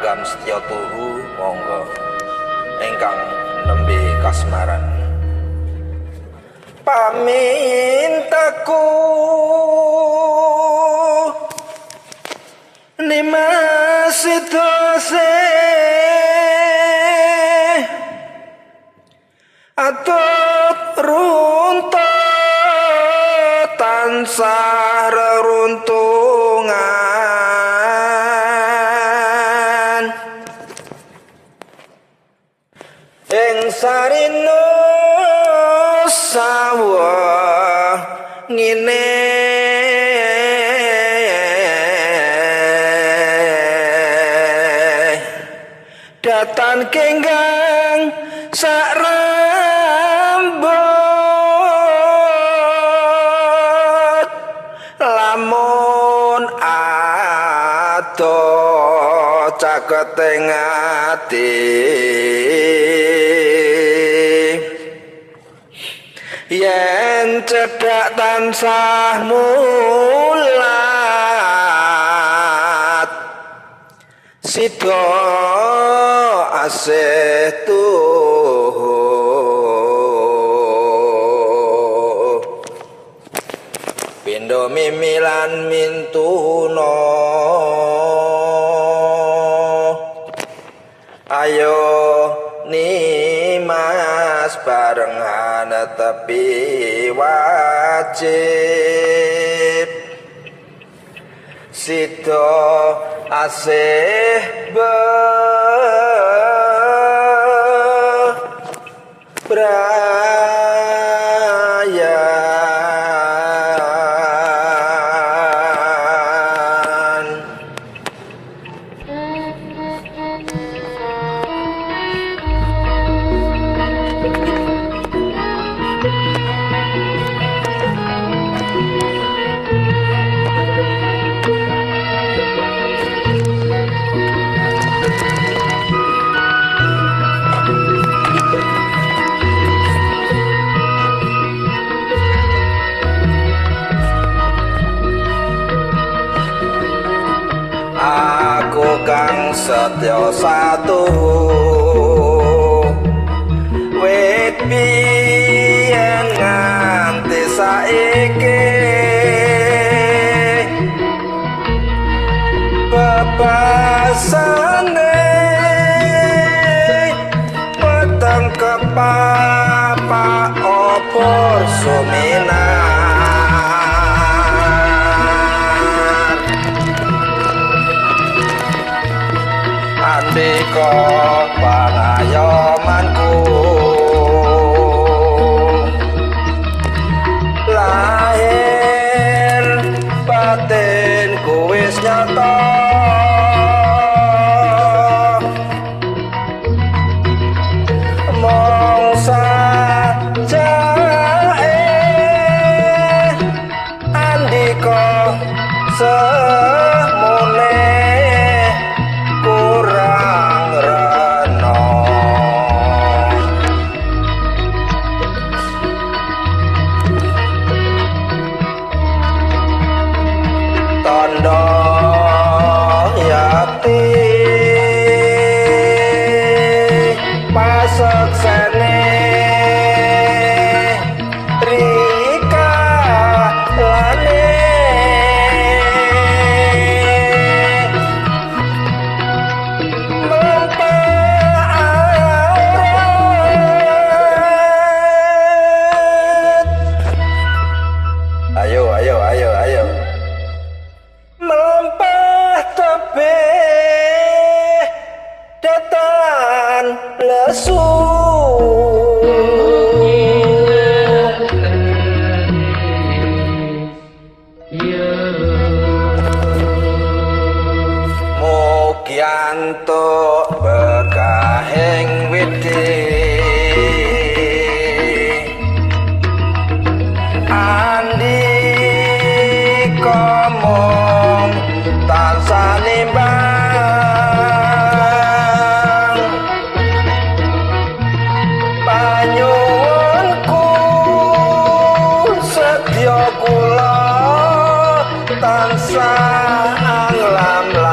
langgam setya tuhu monggo ingkang nembe kasmaran pamintaku nimasitose atut runtut tansah reruntungan ing sarina sawah ngene datan kenggang sak rambut lamun ado caketing ati yen cedhak tansah mulat sida asih tuh pindho mimilan mintuna ayo nimas barengan tapi wajib sida asih bebrayan aku kang setya satuhu wit biyen nganti saiki bebasane weteng kepapak opor suminar andika pangayomanku lahir batinku wis nyata mongsa jae andika semune kurang rena tandha yati paseksene rika lane ayo melampah tebih datan lesu mugi antuk berkahing widi andika mong tansah nimbang panyuwunku sedya kula tansah anglam